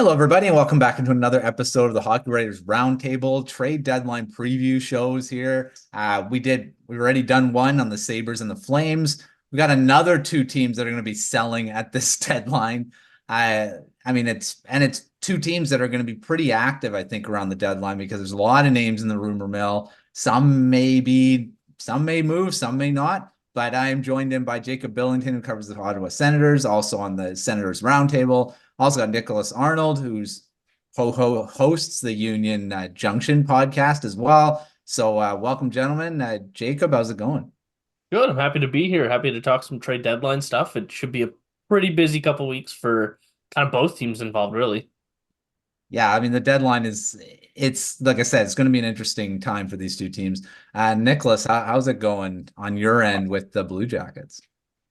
Hello, everybody, and welcome back into another episode of the Hockey Writers Roundtable trade deadline preview shows here. We've already done one on the Sabres and the Flames. We got another two teams that are going to be selling at this deadline. It's two teams that are going to be pretty active, I think, around the deadline because there's a lot of names in the rumor mill. Some may move, some may not. But I am joined in by Jacob Billington, who covers the Ottawa Senators, also on the Senators Roundtable. Also got Nicholas Arnold, who's hosts the Union Junction podcast as well. So welcome, gentlemen. Jacob, how's it going? Good. I'm happy to be here. Happy to talk some trade deadline stuff. It should be a pretty busy couple weeks for kind of both teams involved, really. Yeah, I mean, the deadline it's like I said, it's going to be an interesting time for these two teams. Nicholas, how's it going on your end with the Blue Jackets?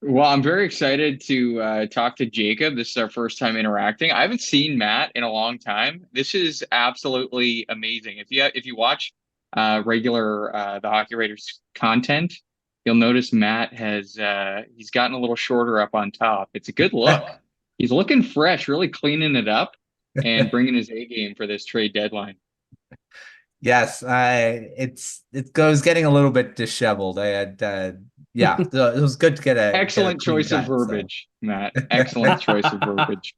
Well, I'm very excited to talk to Jacob. This is our first time interacting. I haven't seen Matt in a long time. This is absolutely amazing. If you watch regular the Hockey Writers content, you'll notice Matt has he's gotten a little shorter up on top. It's a good look. He's looking fresh, really cleaning it up and bringing his A game for this trade deadline. Yes, it goes getting a little bit disheveled. I had yeah, so it was good to get a Excellent clean choice of cut. verbiage, Matt. Excellent choice of verbiage.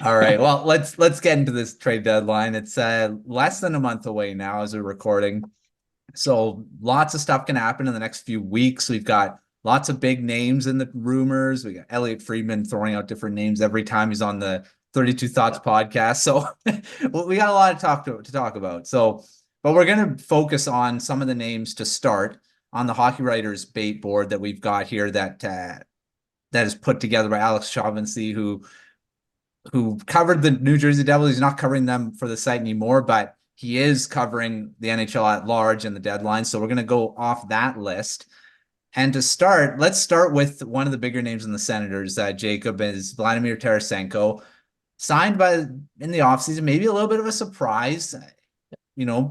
All right, well, let's get into this trade deadline. It's less than a month away now as we're recording, so lots of stuff can happen in the next few weeks. We've got lots of big names in the rumors. We got Elliot Friedman throwing out different names every time he's on the 32 Thoughts podcast. So we got a lot to talk about. So, but we're going to focus on some of the names to start on the Hockey Writers bait board that we've got here that is put together by Alex Chauvency, who covered the New Jersey Devils. He's not covering them for the site anymore, but he is covering the NHL at large and the deadline. So we're going to go off that list. And to start, let's start with one of the bigger names in the Senators. Jacob is Vladimir Tarasenko, signed in the offseason, maybe a little bit of a surprise,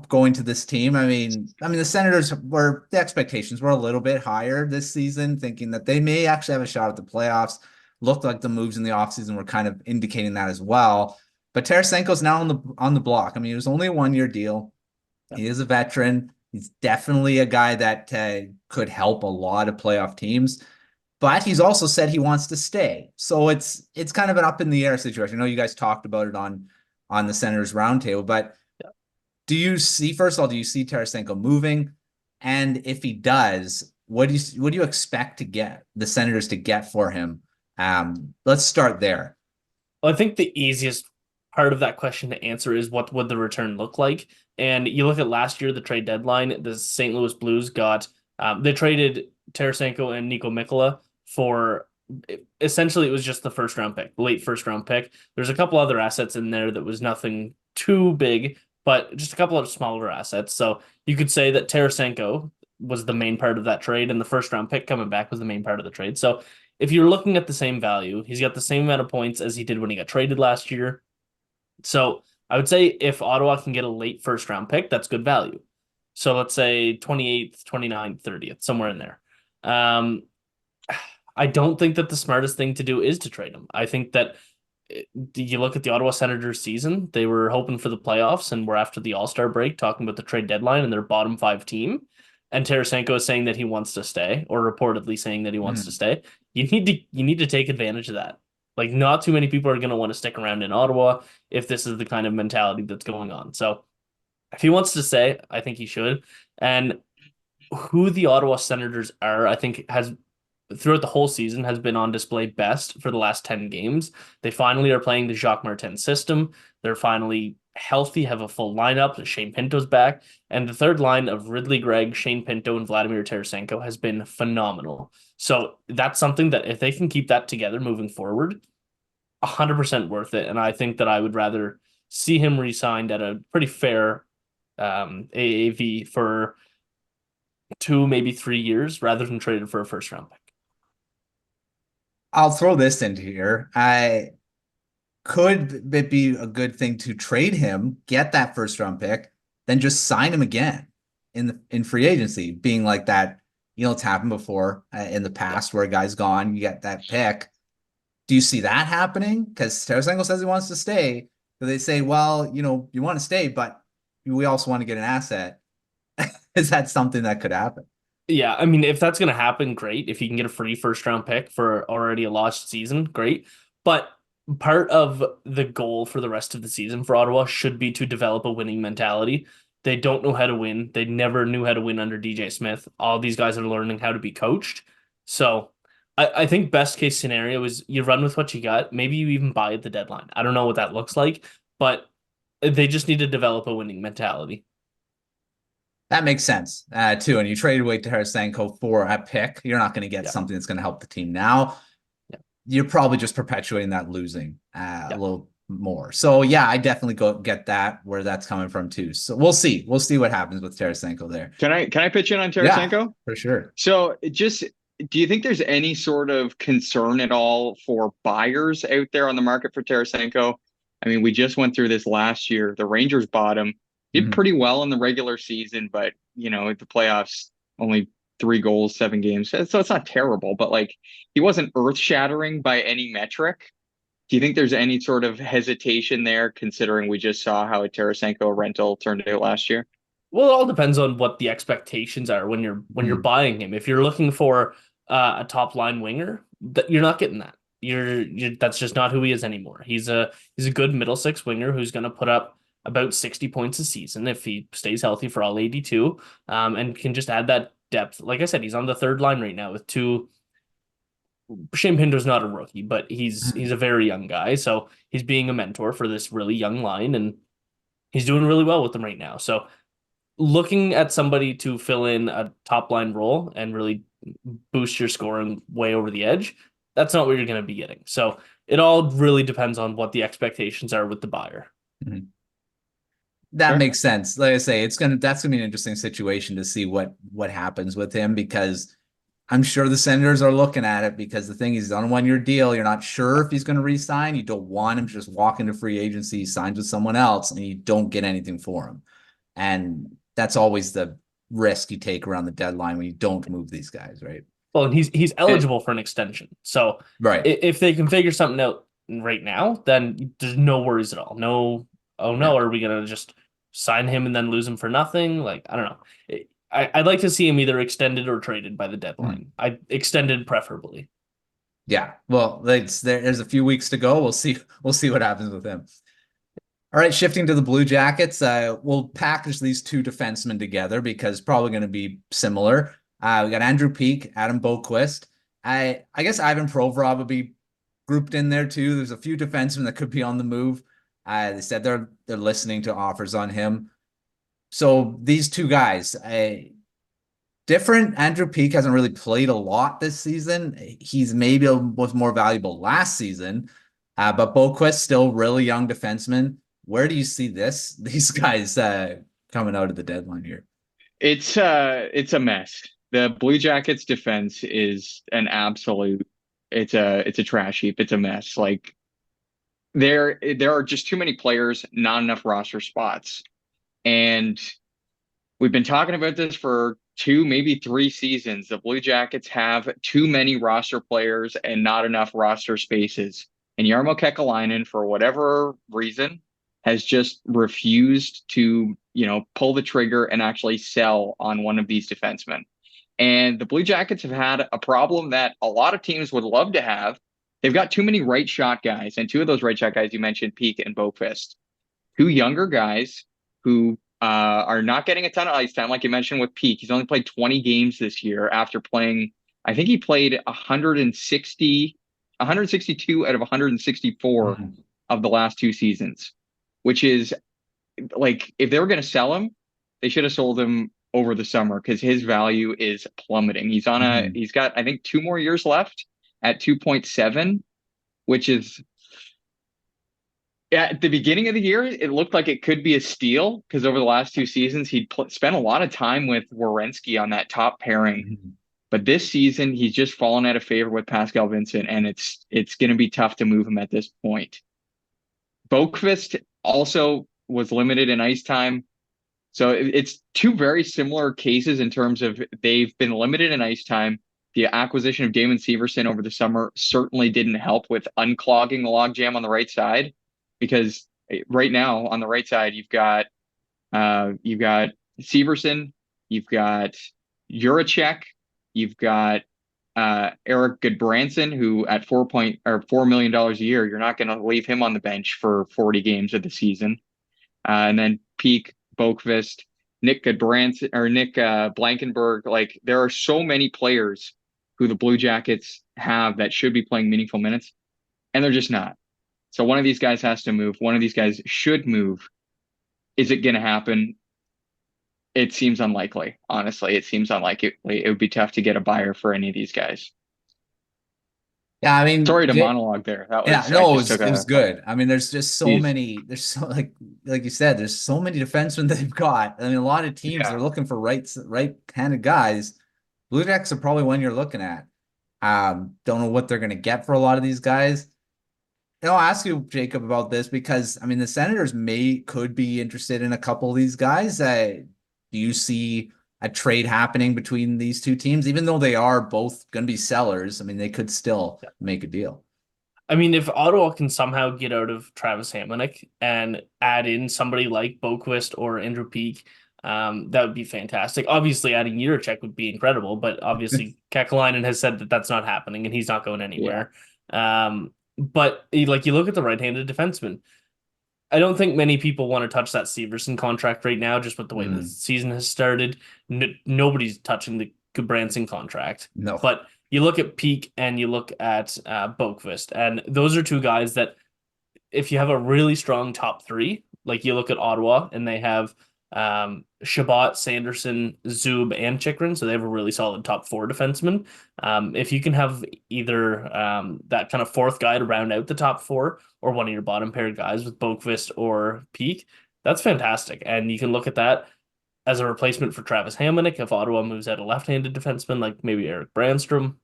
going to this team. I mean, the Senators the expectations were a little bit higher this season, thinking that they may actually have a shot at the playoffs. Looked like the moves in the offseason were kind of indicating that as well. But Tarasenko's now on the block. I mean, it was only a 1-year deal. He is a veteran. He's definitely a guy that could help a lot of playoff teams. But he's also said he wants to stay. So it's kind of an up in the air situation. I know you guys talked about it on the Senators Roundtable, but do you see Tarasenko moving? And if he does, what do you expect to get the Senators to get for him? Let's start there. Well, I think the easiest part of that question to answer is what would the return look like? And you look at last year, the trade deadline, the St. Louis Blues they traded Tarasenko and Nico Mikkola for essentially it was just the first round pick, late first round pick. There's a couple other assets in there that was nothing too big, but just a couple of smaller assets. So you could say that Tarasenko was the main part of that trade, and the first round pick coming back was the main part of the trade. So if you're looking at the same value, he's got the same amount of points as he did when he got traded last year. So I would say if Ottawa can get a late first round pick, that's good value. So let's say 28th, 29th, 30th, somewhere in there. I don't think that the smartest thing to do is to trade him. I think that you look at the Ottawa Senators season, they were hoping for the playoffs and were after the All-Star break talking about the trade deadline and their bottom 5 team. And Tarasenko is saying that he wants to stay, or reportedly saying that he wants to stay. You need to take advantage of that. Like, not too many people are going to want to stick around in Ottawa if this is the kind of mentality that's going on. So if he wants to stay, I think he should. And who the Ottawa Senators are, I think has throughout the whole season has been on display best for the last 10 games. They finally are playing the Jacques Martin system. They're finally healthy, have a full lineup. Shane Pinto's back. And the third line of Ridley Gregg, Shane Pinto, and Vladimir Tarasenko has been phenomenal. So that's something that if they can keep that together moving forward, 100% worth it. And I think that I would rather see him re-signed at a pretty fair AAV for 2, maybe 3 years rather than traded for a first round pick. I'll throw this into here. Could it be a good thing to trade him, get that first round pick, then just sign him again in free agency, being like that? It's happened before in the past where a guy's gone, you get that pick. Do you see that happening? Because Tarasenko says he wants to stay. So they say, well, you want to stay, but we also want to get an asset. Is that something that could happen? Yeah, I mean, if that's going to happen, great. If you can get a free first round pick for already a lost season, great. But part of the goal for the rest of the season for Ottawa should be to develop a winning mentality. They don't know how to win. They never knew how to win under DJ Smith. All these guys are learning how to be coached. So I think best case scenario is you run with what you got. Maybe you even buy at the deadline. I don't know what that looks like, but they just need to develop a winning mentality. That makes sense, too. And you traded away Tarasenko for a pick. You're not going to get Yeah. something that's going to help the team now. Yeah. You're probably just perpetuating that losing a Yeah. little more. So, yeah, I definitely get that, where that's coming from, too. So we'll see. We'll see what happens with Tarasenko there. Can I pitch in on Tarasenko? Yeah, for sure. So do you think there's any sort of concern at all for buyers out there on the market for Tarasenko? I mean, we just went through this last year. The Rangers bought him. Did pretty well in the regular season, but at the playoffs, only 3 goals, 7 games. So it's not terrible, but like he wasn't earth-shattering by any metric. Do you think there's any sort of hesitation there, considering we just saw how a Tarasenko rental turned out last year? Well, it all depends on what the expectations are when you're buying him. If you're looking for a top line winger, you're not getting that. You're that's just not who he is anymore. He's a good middle six winger who's going to put up about 60 points a season if he stays healthy for all 82, and can just add that depth. Like I said, he's on the third line right now with 2. Shane Pinto's not a rookie, but he's a very young guy, so he's being a mentor for this really young line, and he's doing really well with them right now. So looking at somebody to fill in a top line role and really boost your scoring way over the edge, that's not what you're going to be getting. So it all really depends on what the expectations are with the buyer. Mm-hmm. That makes sense. Like I say, that's gonna be an interesting situation to see what happens with him, because I'm sure the Senators are looking at it, because the thing is, he's on a 1-year deal. You're not sure if he's going to re-sign. You don't want him to just walk into free agency, signs with someone else, and you don't get anything for him. And that's always the risk you take around the deadline when you don't move these guys, right? Well, and he's eligible for an extension. So right, if they can figure something out right now, then there's no worries at all. No, are we going to just sign him and then lose him for nothing? Like, I don't know. I'd like to see him either extended or traded by the deadline. I extended preferably. Yeah. Well, there's a few weeks to go. We'll see what happens with him. All right, shifting to the Blue Jackets, we'll package these 2 defensemen together because probably going to be similar. We got Andrew Peeke, Adam Boqvist. I guess Ivan Provorov would be grouped in there too. There's a few defensemen that could be on the move. They said they're listening to offers on him. So these 2 guys, different. Andrew Peeke hasn't really played a lot this season. He's maybe was more valuable last season, but Boqvist still really young defenseman. Where do you see these guys coming out of the deadline here? It's a mess. The Blue Jackets defense is an absolute. It's a trash heap. It's a mess. Like there are just too many players, not enough roster spots, and we've been talking about this for 2, maybe 3 seasons. The Blue Jackets have too many roster players and not enough roster spaces. And Jarmo Kekalainen, for whatever reason, has just refused to, pull the trigger and actually sell on one of these defensemen. And the Blue Jackets have had a problem that a lot of teams would love to have. They've got too many right shot guys. And 2 of those right shot guys you mentioned, Peeke and Boqvist. 2 younger guys who are not getting a ton of ice time, like you mentioned with Peeke. He's only played 20 games this year after playing, I think he played 162 out of 164 of the last 2 seasons, which is like, if they were going to sell him, they should have sold him over the summer because his value is plummeting. He's got, I think, 2 more years left at 2.7, which is, at the beginning of the year, it looked like it could be a steal because over the last 2 seasons, he'd spent a lot of time with Werenski on that top pairing. But this season, he's just fallen out of favor with Pascal Vincent, and it's going to be tough to move him at this point. Boqvist also was limited in ice time. So it's 2 very similar cases in terms of they've been limited in ice time. The acquisition of Damon Severson over the summer certainly didn't help with unclogging the logjam on the right side, because right now on the right side you've got Severson, you've got Juracek, you've got Eric Goodbranson, who at $4 million a year, you're not going to leave him on the bench for 40 games of the season. And then Peeke, Boqvist, Nick Goodbranson or Nick Blankenberg. Like, there are so many players who the Blue Jackets have that should be playing meaningful minutes, and they're just not. So one of these guys has to move. One of these guys should move. Is it going to happen? It seems unlikely. Honestly, it seems unlikely. It would be tough to get a buyer for any of these guys. Yeah, I mean, Sorry to monologue there. That was, yeah, no, it was good. I mean, there's just so Jeez. many. There's so like you said, there's so many defensemen they've got. I mean, a lot of teams are looking for right-handed guys. Blue Jackets are probably one you're looking at. Don't know what they're going to get for a lot of these guys. And I'll ask you, Jacob, about this because I mean, the Senators could be interested in a couple of these guys. Do you see a trade happening between these two teams, even though they are both going to be sellers? I mean, they could still make a deal. I mean, if Ottawa can somehow get out of Travis Hamonic and add in somebody like Boqvist or Andrew Peeke, that would be fantastic. Obviously, adding Juracek would be incredible, but obviously Kekalainen has said that that's not happening and he's not going anywhere. But like, you look at the right-handed defenseman, I don't think many people want to touch that Severson contract right now, just with the way the season has started. Nobody's touching the Goodbranson contract. No. But you look at Peeke and you look at Boqvist, and those are two guys that if you have a really strong top three, like you look at Ottawa and they have Chabot, Sanderson, Zub, and Chychrun, so they have a really solid top four defenseman. If you can have either that kind of fourth guy to round out the top four, or one of your bottom pair guys with Boqvist or Peeke, that's fantastic. And you can look at that as a replacement for Travis Hamonic if Ottawa moves out a left-handed defenseman like maybe Eric Brandstrom.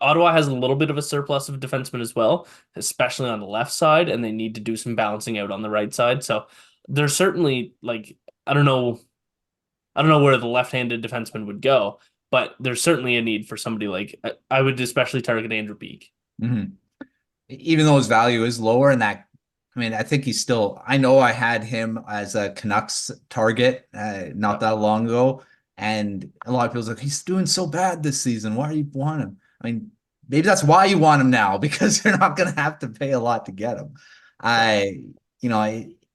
Ottawa has a little bit of a surplus of defensemen as well, especially on the left side, and they need to do some balancing out on the right side. So there's certainly, like, I don't know where the left-handed defenseman would go, but there's certainly a need for somebody like, I would especially target Andrew Peeke. Mm-hmm. Even though his value is lower, and that, I mean, I think he's still, I know I had him as a Canucks target not that long ago, and a lot of people's like, he's doing so bad this season. Why do you want him? I mean, maybe that's why you want him now, because you're not going to have to pay a lot to get him.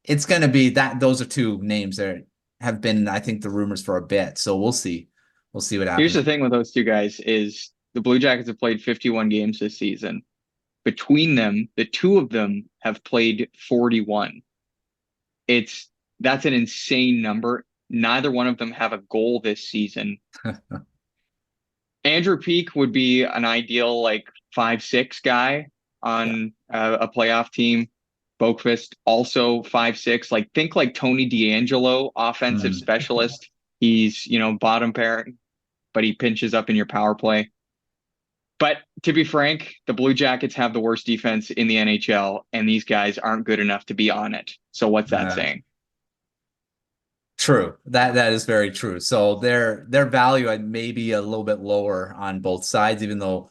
It's going to be that those are two names that have been, I think, the rumors for a bit. So we'll see. We'll see what happens. Here's the thing with those two guys is the Blue Jackets have played 51 games this season. Between them, the two of them have played 41. That's an insane number. Neither one of them have a goal this season. Andrew Peeke would be an ideal like 5'6" guy on a playoff team. Boqvist also 5'6". Like, think like Tony DeAngelo, offensive specialist. He's, bottom pairing, but he pinches up in your power play. But to be frank, the Blue Jackets have the worst defense in the NHL, and these guys aren't good enough to be on it. So what's that saying? True. That is very true. So their value may be a little bit lower on both sides, even though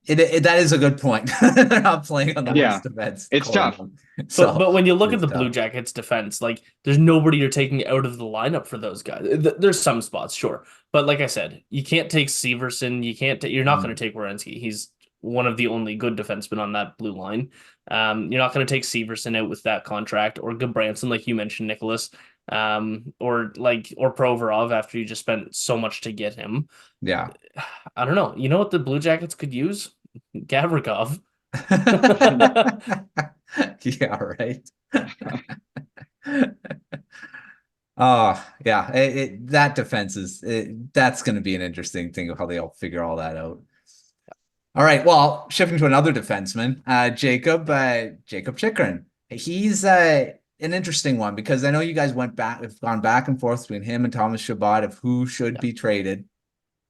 that is a good point. They're not playing on the worst defense. It's tough. So, but when you look at the Blue Jackets defense, like, there's nobody you're taking out of the lineup for those guys. There's some spots, sure. But like I said, you can't take Severson. You're not going to take Werenski. He's one of the only good defensemen on that blue line. You're not going to take Severson out with that contract, or Goodbranson, like you mentioned, Nicholas, or Provorov after you just spent so much to get him. Yeah. I don't know. You know what the Blue Jackets could use? Gavrikov. Yeah, right. Oh, yeah. That defense that's going to be an interesting thing of how they all figure all that out. All right. Well, shifting to another defenseman, Jakob Chychrun. He's an interesting one because I know you guys have gone back and forth between him and Thomas Chabot of who should be traded.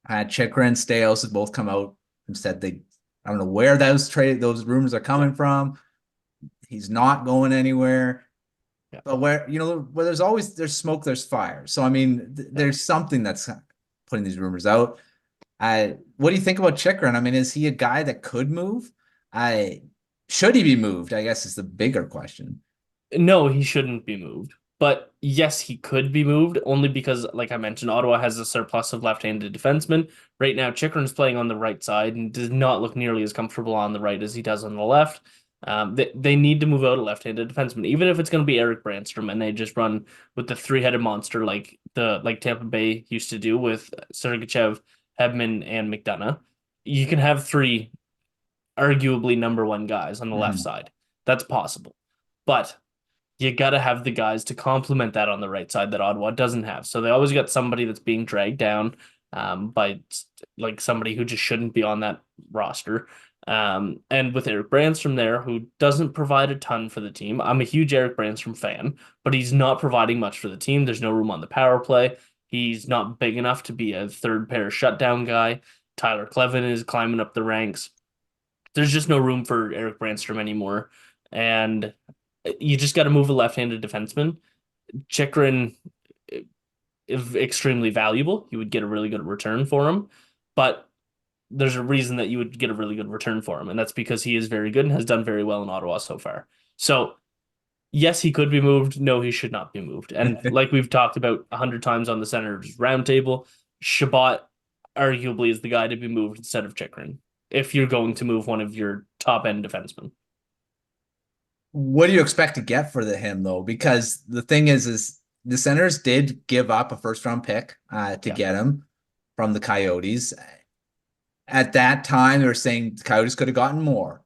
Chychrun and Staios have both come out and said I don't know where those rumors are coming from. He's not going anywhere. Yeah. But where there's smoke, there's fire. So I mean, there's something that's putting these rumors out. What do you think about Chychrun? I mean, is he a guy that could move? I Should he be moved? I guess is the bigger question. No, he shouldn't be moved. But yes, he could be moved only because, like I mentioned, Ottawa has a surplus of left-handed defensemen. Right now, Chychrun's playing on the right side and does not look nearly as comfortable on the right as he does on the left. They need to move out a left-handed defenseman, even if it's going to be Eric Brandstrom, and they just run with the three-headed monster like Tampa Bay used to do with Sergachev, Hedman, and McDonough. You can have three arguably number one guys on the left Mhm. side. That's possible. But you got to have the guys to complement that on the right side that Ottawa doesn't have. So they always got somebody that's being dragged down by like somebody who just shouldn't be on that roster. And with Eric Brandstrom there, who doesn't provide a ton for the team. I'm a huge Eric Brandstrom fan, but he's not providing much for the team. There's no room on the power play. He's not big enough to be a third pair shutdown guy. Tyler Clevin is climbing up the ranks. There's just no room for Eric Brandstrom anymore. And you just got to move a left-handed defenseman. Chychrun is extremely valuable. You would get a really good return for him, but there's a reason that you would get a really good return for him, and that's because he is very good and has done very well in Ottawa so far. So yes, he could be moved. No, he should not be moved. And like we've talked about 100 times on the Senators roundtable, Chabot arguably is the guy to be moved instead of Chychrun if you're going to move one of your top end defensemen. What do you expect to get for him though? Because the thing is the Senators did give up a first round pick to Yeah. get him from the Coyotes. At that time, they were saying the Coyotes could have gotten more.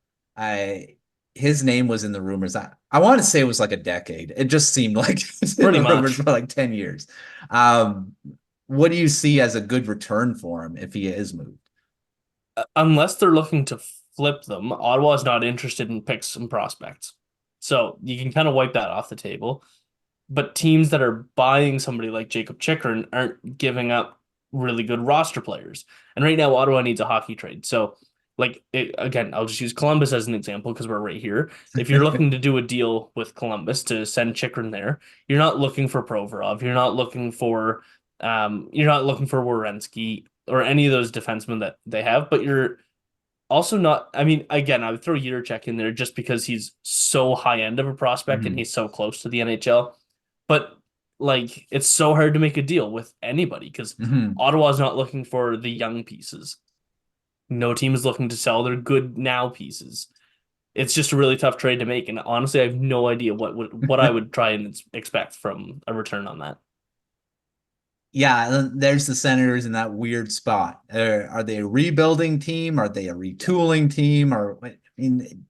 His name was in the rumors. I want to say it was like a decade. It just seemed like it was in Pretty the rumors much. for like 10 years. Um, what do you see as a good return for him if he is moved? Unless they're looking to flip them, Ottawa is not interested in picks and prospects. So you can kind of wipe that off the table. But teams that are buying somebody like Jakob Chychrun aren't giving up really good roster players. And right now, Ottawa needs a hockey trade. So, again, I'll just use Columbus as an example because we're right here. If you're looking to do a deal with Columbus to send Chychrun there, you're not looking for Provorov. You're not looking for Werenski or any of those defensemen that they have, but you're also not. I mean, again, I would throw Check in there just because he's so high end of a prospect and Mhm. he's so close to the NHL. But like, it's so hard to make a deal with anybody because Mhm. Ottawa's not looking for the young pieces. No team is looking to sell their good now pieces. It's just a really tough trade to make, and honestly, I have no idea what I would try and expect from a return on that. Yeah, there's the Senators in that weird spot. Are they a rebuilding team? Are they a retooling team? Or I mean,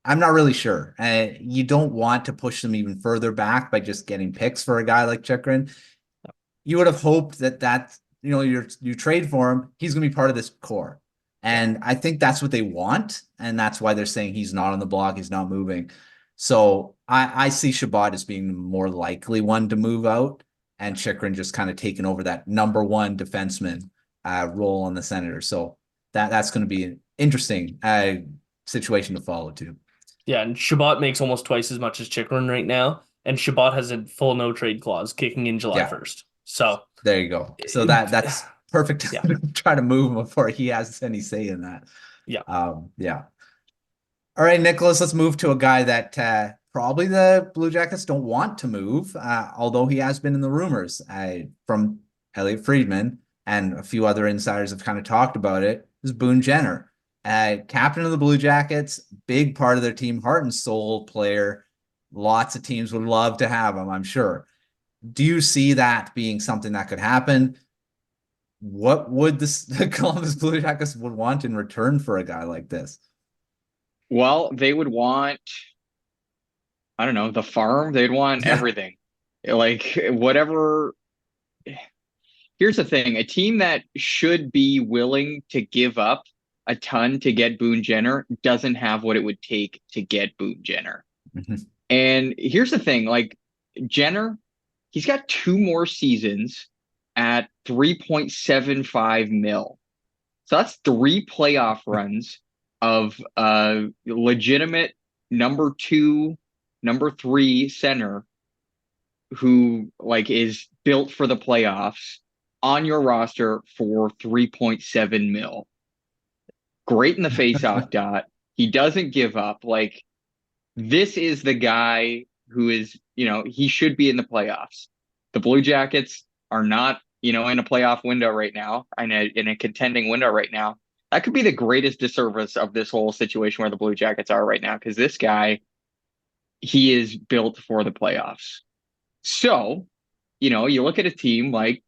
I'm not really sure. You don't want to push them even further back by just getting picks for a guy like Chychrun. You would have hoped that you trade for him, he's going to be part of this core, Yeah. and I think that's what they want, and that's why they're saying he's not on the block, he's not moving. So I see Chabot as being the more likely one to move out, and Chychrun just kind of taking over that number one defenseman role on the Senators. So that's going to be an interesting situation to follow too. Yeah, and Chabot makes almost twice as much as Chychrun right now, and Chabot has a full no trade clause kicking in July Yeah, 1st. So, there you go. So that's perfect yeah, to try to move him before he has any say in that. yeah. Yeah. All right, Nicholas, let's move to a guy that probably the Blue Jackets don't want to move, although he has been in the rumors from Elliot Friedman and a few other insiders have kind of talked about it. Is Boone Jenner, captain of the Blue Jackets, big part of their team, heart and soul player. Lots of teams would love to have him, I'm sure. Do you see that being something that could happen? What would the Columbus Blue Jackets would want in return for a guy like this? Well, they would want, I don't know, the farm. They'd want Yeah. everything. Like whatever. Here's the thing, a team that should be willing to give up a ton to get Boone Jenner doesn't have what it would take to get Boone Jenner. Mhm. And here's the thing, like Jenner, he's got two more seasons at 3.75 mil. So that's three playoff runs of legitimate number two, number three center who like is built for the playoffs on your roster for 3.7 mil. Great in the faceoff dot. He doesn't give up. Like, this is the guy who is, he should be in the playoffs. The Blue Jackets are not, in a playoff window right now, in a contending window right now. That could be the greatest disservice of this whole situation where the Blue Jackets are right now, because this guy, he is built for the playoffs. So, you look at a team like,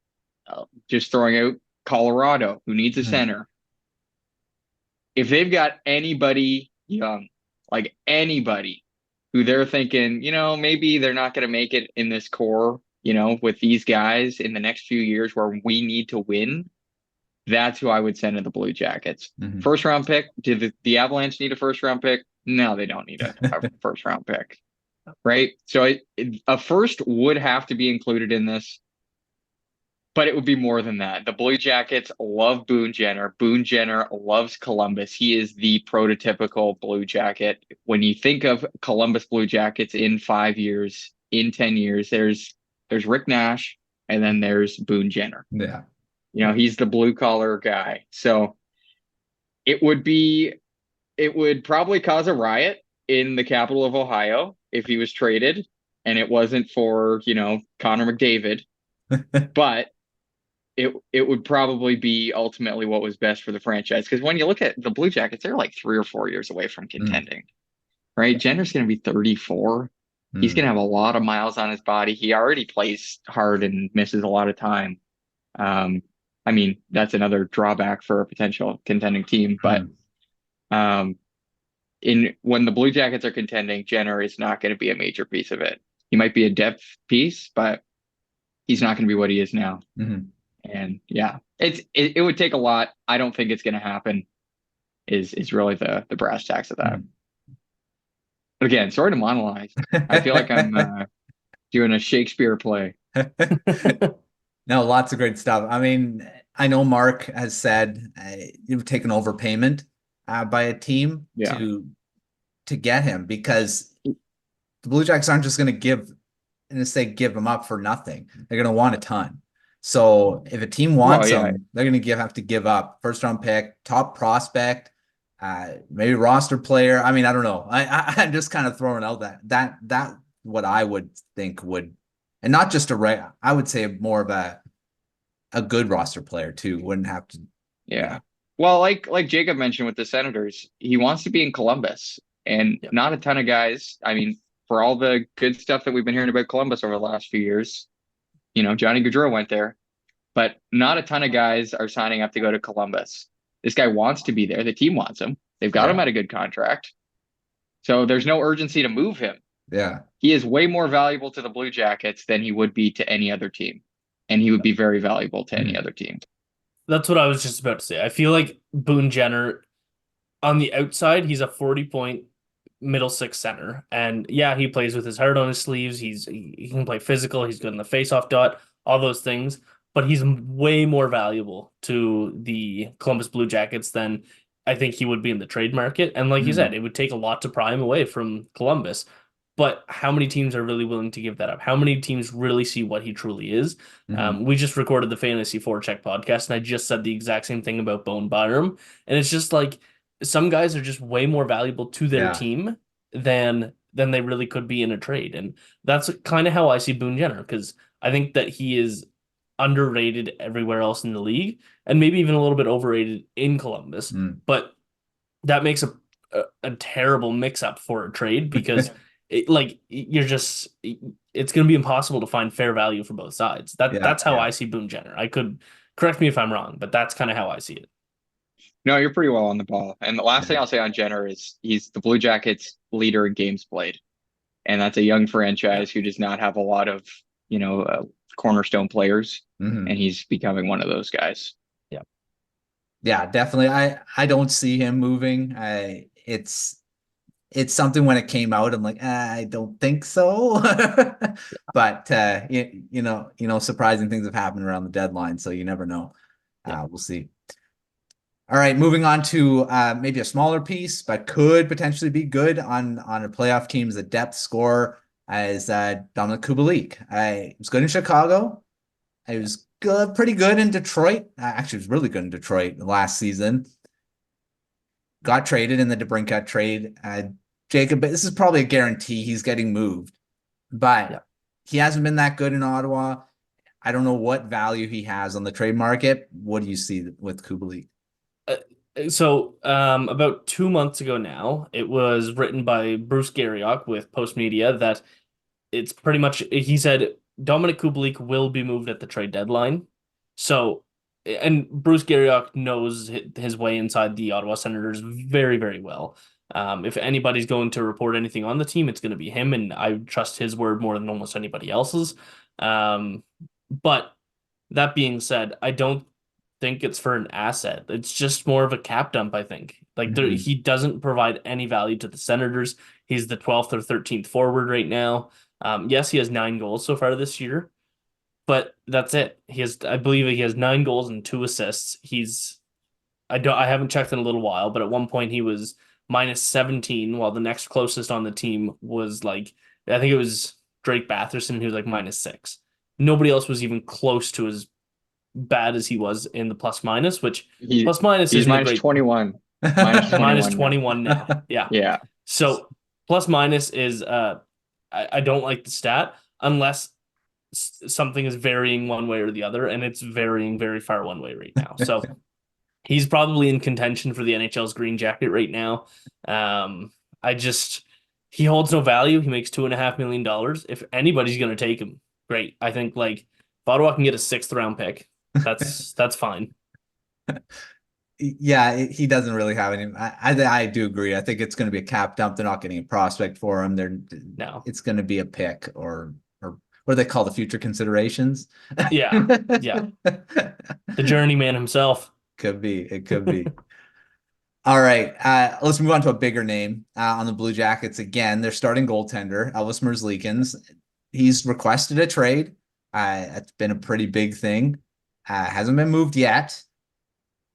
just throwing out Colorado, who needs a center. If they've got anybody young, like anybody who they're thinking, maybe they're not going to make it in this core, with these guys in the next few years where we need to win, that's who I would send to the Blue Jackets. First round pick. Do the Avalanche need a first round pick? No, they don't need a first round pick. Right. So a first would have to be included in this, but it would be more than that. The Blue Jackets love Boone Jenner. Boone Jenner loves Columbus. He is the prototypical Blue Jacket. When you think of Columbus Blue Jackets in 5 years, in 10 years, there's Rick Nash, and then there's Boone Jenner. Yeah. He's the blue collar guy. So it would probably cause a riot in the capital of Ohio if he was traded and it wasn't for, Connor McDavid. But it would probably be ultimately what was best for the franchise. Because when you look at the Blue Jackets, they're like 3 or 4 years away from contending, right? Jenner's going to be 34. He's going to have a lot of miles on his body. He already plays hard and misses a lot of time. I mean, that's another drawback for a potential contending team. But when the Blue Jackets are contending, Jenner is not going to be a major piece of it. He might be a depth piece, but he's not going to be what he is now. And yeah, it would take a lot. I don't think it's going to happen. Is really the brass tacks of that. But again, sorry to monologue. I feel like I'm doing a Shakespeare play. No, lots of great stuff. I mean, I know Mark has said you've taken overpayment by a team to get him, because the Blue Jackets aren't just going to give him up for nothing. They're going to want a ton. So if a team wants him, they're going to have to give up first round pick, top prospect, maybe roster player. I mean, I don't know. I'm just kind of throwing out that what I would think would, and not just I would say more of a good roster player too. Wouldn't have to. Yeah. Well, like Jacob mentioned with the Senators, he wants to be in Columbus, and not a ton of guys. I mean, for all the good stuff that we've been hearing about Columbus over the last few years, Johnny Gaudreau went there, but not a ton of guys are signing up to go to Columbus. This guy wants to be there. The team wants him. They've got him at a good contract. So there's no urgency to move him. Yeah. He is way more valuable to the Blue Jackets than he would be to any other team. And he would be very valuable to any other team. That's what I was just about to say. I feel like Boone Jenner, on the outside, he's a 40-point middle six center. And yeah, he plays with his heart on his sleeves. He can play physical. He's good in the faceoff dot, all those things. But he's way more valuable to the Columbus Blue Jackets than I think he would be in the trade market. And like you said, it would take a lot to pry him away from Columbus. But how many teams are really willing to give that up? How many teams really see what he truly is? We just recorded the Fantasy Forecheck podcast, and I just said the exact same thing about Boone Byram. And it's just like, some guys are just way more valuable to their team than they really could be in a trade. And that's kind of how I see Boone Jenner, because I think that he is underrated everywhere else in the league, and maybe even a little bit overrated in Columbus. But that makes a terrible mix-up for a trade, because it's going to be impossible to find fair value for both sides. That's how I see Boone Jenner. I could, correct me if I'm wrong, but that's kind of how I see it. No, you're pretty well on the ball. And the last thing I'll say on Jenner is he's the Blue Jackets leader in games played. And that's a young franchise who does not have a lot of, cornerstone players. And he's becoming one of those guys. Yeah, definitely. I don't see him moving. It's something when it came out, I'm like, I don't think so. But surprising things have happened around the deadline, so you never know. We'll see. All right, moving on to maybe a smaller piece, but could potentially be good on a playoff team as a depth scorer, as Dominik Kubalik. He was good in Chicago. He was good, pretty good in Detroit. Actually, was really good in Detroit last season. Got traded in the DeBrincat trade. Jacob, but this is probably a guarantee he's getting moved. But Yeah. he hasn't been that good in Ottawa. I don't know what value he has on the trade market. What do you see with Kubalik? So, about 2 months ago now, it was written by Bruce Garriock with Post Media that it's pretty much, he said Dominik Kubalik will be moved at the trade deadline. So, and Bruce Garriock knows his way inside the Ottawa Senators very, very well. If anybody's going to report anything on the team, it's going to be him, and I trust his word more than almost anybody else's. But that being said, I don't think it's for an asset. It's just more of a cap dump, I think. Like he doesn't provide any value to the Senators. He's the 12th or 13th forward right now. Yes, he has 9 goals so far this year, but that's it. I believe he has 9 goals and 2 assists. I haven't checked in a little while, but at one point he was -17, while the next closest on the team was I think it was Drake Batherson, who was -6. Nobody else was even close to as bad as he was in the plus minus, which plus minus he's isn't a great 21. minus 21 now. Yeah. Yeah. So plus minus is I don't like the stat unless something is varying one way or the other, and it's varying very far one way right now. So he's probably in contention for the NHL's green jacket right now. He holds no value. He makes $2.5 million. If anybody's going to take him, great. I think if Ottawa can get a 6th round pick, that's fine. Yeah, he doesn't really have any. I do agree. I think it's going to be a cap dump. They're not getting a prospect for him. No. It's going to be a pick or what do they call the future considerations? Yeah. The journeyman himself. Could be. It could be. All right. Let's move on to a bigger name on the Blue Jackets. Again, their starting goaltender, Elvis Merzlikins. He's requested a trade. It's been a pretty big thing. Hasn't been moved yet.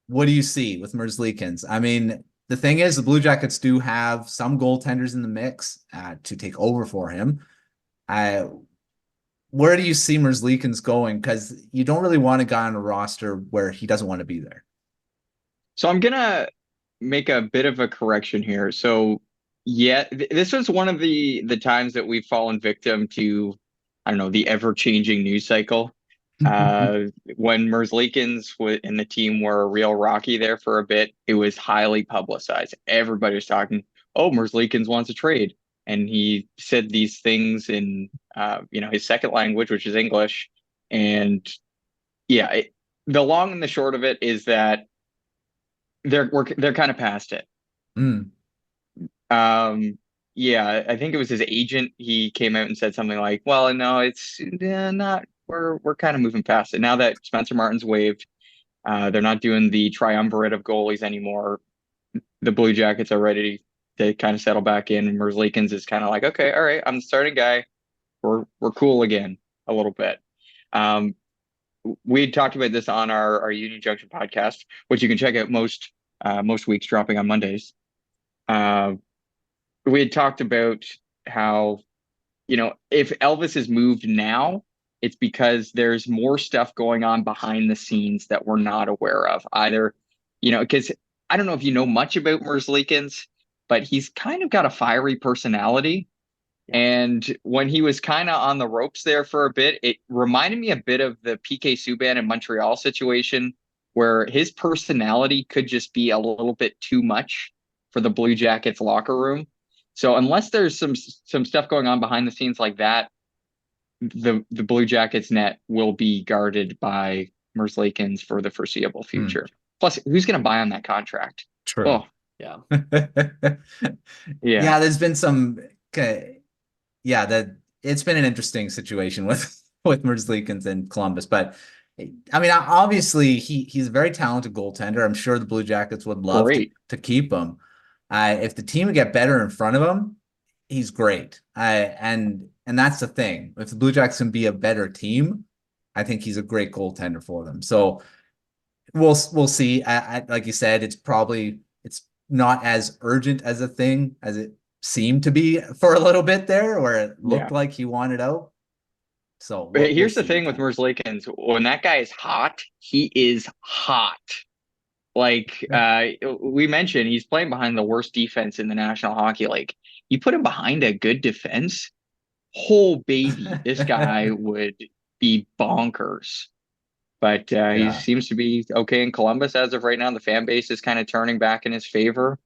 What do you see with Merzlikins? I mean, the thing is, the Blue Jackets do have some goaltenders in the mix to take over for him. Where do you see Merzlikins going? Because you don't really want a guy on a roster where he doesn't want to be there. So I'm going to make a bit of a correction here. So yeah, this was one of the times that we've fallen victim to, I don't know, the ever-changing news cycle. When Merzlikins and the team were real rocky there for a bit, it was highly publicized. Everybody was talking, oh, Merzlikins wants a trade. And he said these things in, his second language, which is English. And yeah, the long and the short of it is that they're kind of past it. Yeah, I think it was his agent. He came out and said something like, well, no, it's not. We're kind of moving past it now that Spencer Martin's waived. They're not doing the triumvirate of goalies anymore. The Blue Jackets are ready to kind of settle back in. Merzlikins is kind of like, okay, all right, I'm the starting guy. We're cool again a little bit. We had talked about this on our Union Junction podcast, which you can check out most weeks, dropping on Mondays. We had talked about how, if Elvis is moved now, it's because there's more stuff going on behind the scenes that we're not aware of. Either, because I don't know if you know much about Merzlikins, but he's kind of got a fiery personality. And when he was kind of on the ropes there for a bit, it reminded me a bit of the Peeke Subban in Montreal situation, where his personality could just be a little bit too much for the Blue Jackets locker room. So unless there's some stuff going on behind the scenes like that, the Blue Jackets net will be guarded by Merzlikins for the foreseeable future. Plus, who's going to buy on that contract? True. Oh, yeah. Yeah, there's been some. That it's been an interesting situation with Merzlikins in Columbus, but I mean, obviously he's a very talented goaltender. I'm sure the Blue Jackets would love to keep him. If the team would get better in front of him, he's great. And that's the thing. If the Blue Jackets can be a better team, I think he's a great goaltender for them. So we'll see. Like you said, it's not as urgent as a thing as it seemed to be for a little bit there, where it looked like he wanted out. So But we'll here's the see with thing with that. Merzlikins. When that guy is hot, he is hot. Like Yeah. we mentioned, he's playing behind the worst defense in the National Hockey League. You put him behind a good defense, whole baby, this guy would be bonkers. But he Yeah. seems to be okay in Columbus as of right now. The fan base is kind of turning back in his favor.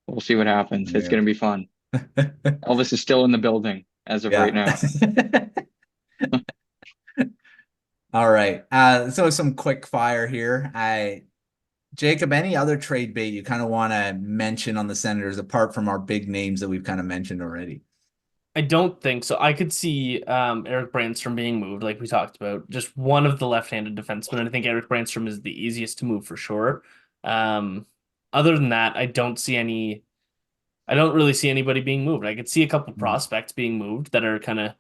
We'll see what happens. It's Yeah. going to be fun. Elvis is still in the building as of right Yeah. now. All right. So some quick fire here. Jacob, any other trade bait you kind of want to mention on the Senators apart from our big names that we've kind of mentioned already? I don't think so. I could see Eric Brandstrom being moved, like we talked about. Just one of the left-handed defensemen. And I think Eric Brandstrom is the easiest to move for sure. Other than that, I don't really see anybody being moved. I could see a couple prospects being moved that are kind of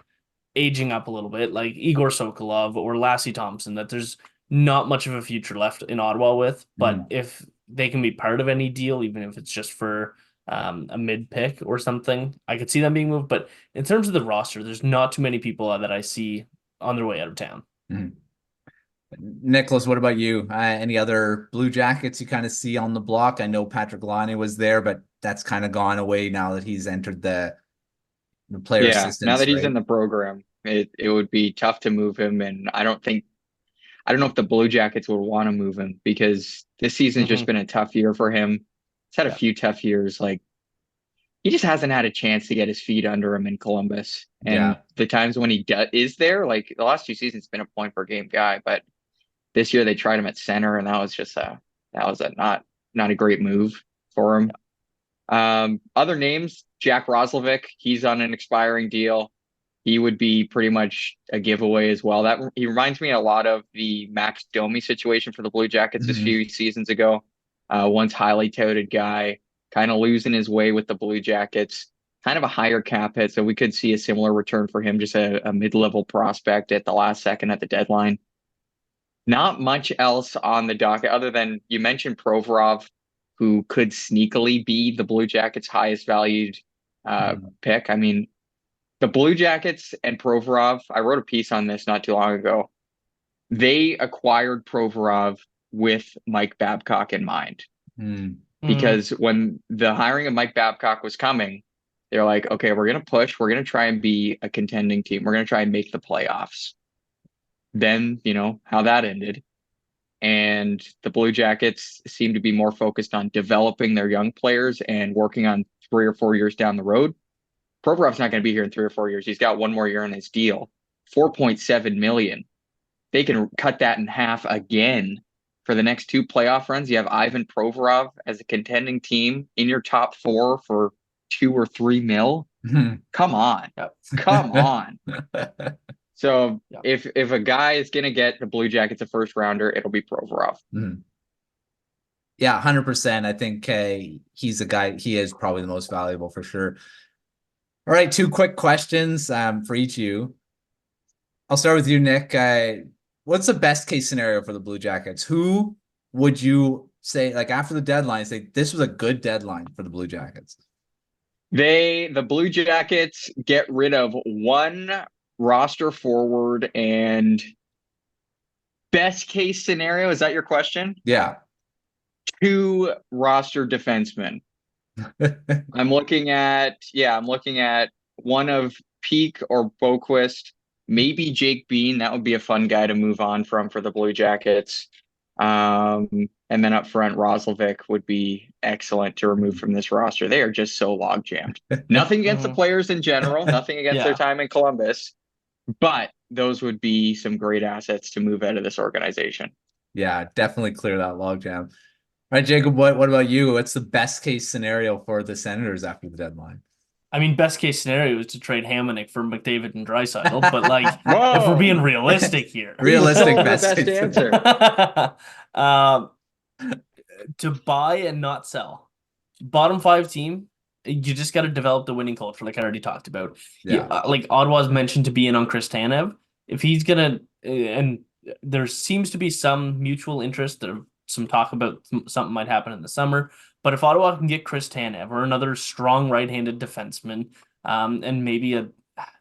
aging up a little bit, like Igor Sokolov or Lassie Thompson, that there's not much of a future left in Ottawa with. But if they can be part of any deal, even if it's just for a mid pick or something, I could see them being moved. But in terms of the roster, there's not too many people that I see on their way out of town. Nicholas, what about you? Any other Blue Jackets you kind of see on the block? I know Patrick Laine was there, but that's kind of gone away now that he's entered the player Yeah, now assistance, that he's in right? the program, it would be tough to move him, and I don't know if the Blue Jackets would want to move him because this season's just been a tough year for him. He's had a few tough years. Like he just hasn't had a chance to get his feet under him in Columbus. And the times when he is there, like the last 2 seasons, been a point per game guy. But this year they tried him at center, and that was not a great move for him. Other names, Jack Roslovic, he's on an expiring deal. He would be pretty much a giveaway as well. That he reminds me a lot of the Max Domi situation for the Blue Jackets a few seasons ago. Once highly touted guy, kind of losing his way with the Blue Jackets, kind of a higher cap hit. So we could see a similar return for him, just a mid-level prospect at the last second at the deadline. Not much else on the docket other than you mentioned Provorov, who could sneakily be the Blue Jackets' highest valued pick. I mean, the Blue Jackets and Provorov, I wrote a piece on this not too long ago. They acquired Provorov with Mike Babcock in mind. Because when the hiring of Mike Babcock was coming, they're like, okay, we're going to push. We're going to try and be a contending team. We're going to try and make the playoffs. Then, how that ended. And the Blue Jackets seem to be more focused on developing their young players and working on 3 or 4 years down the road. Provorov's not going to be here in 3 or 4 years. He's got one more year on his deal. $4.7 million. They can cut that in half again for the next 2 playoff runs. You have Ivan Provorov as a contending team in your top 4 for 2 or 3 mil. Come on. Come on. So if a guy is going to get the Blue Jackets a first rounder, it'll be Provorov. Yeah, 100%. I think he's a guy, he is probably the most valuable for sure. All right, 2 quick questions for each of you. I'll start with you, Nick. What's the best case scenario for the Blue Jackets? Who would you say, like after the deadline, say this was a good deadline for the Blue Jackets? The Blue Jackets get rid of 1 roster forward, and best case scenario, is that your question? Yeah. 2 roster defensemen. I'm looking at one of Peeke or Boqvist, maybe Jake Bean. That would be a fun guy to move on from for the Blue Jackets. And then up front, Roslovic would be excellent to remove from this roster. They are just so log jammed. Nothing against the players in general, nothing against their time in Columbus, but those would be some great assets to move out of this organization. Yeah, definitely clear that logjam. All right, Jacob, what about you? What's the best case scenario for the Senators after the deadline? I mean, best case scenario is to trade Hamonic for McDavid and Draisaitl, but like, if we're being realistic here, realistic best answer. To buy and not sell, bottom 5 team, you just got to develop the winning culture, like I already talked about. Like Ottawa's mentioned to be in on Chris Tanev. If he's gonna, and there seems to be some mutual interest. There some talk about something might happen in the summer. But if Ottawa can get Chris Tanev or another strong right-handed defenseman, and maybe a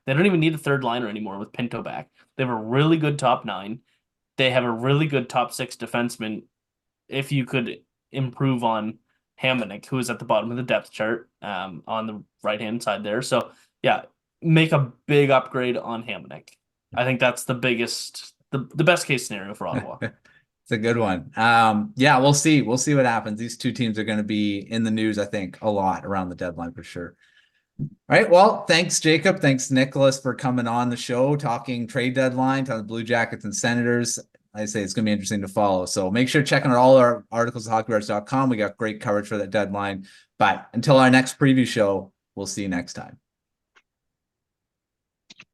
they don't even need a third liner anymore with Pinto back. They have a really good top 9. They have a really good top 6 defenseman. If you could improve on Hamonic, who is at the bottom of the depth chart, on the right-hand side there. So yeah, make a big upgrade on Hamonic. I think that's the biggest, the best case scenario for Ottawa. It's a good one. Yeah, we'll see. We'll see what happens. These two teams are going to be in the news, I think, a lot around the deadline for sure. All right. Well, thanks, Jacob. Thanks, Nicholas, for coming on the show, talking trade deadline, talking Blue Jackets and Senators. I say it's going to be interesting to follow. So make sure to check out all our articles at hockeywriters.com. We got great coverage for that deadline. But until our next preview show, we'll see you next time.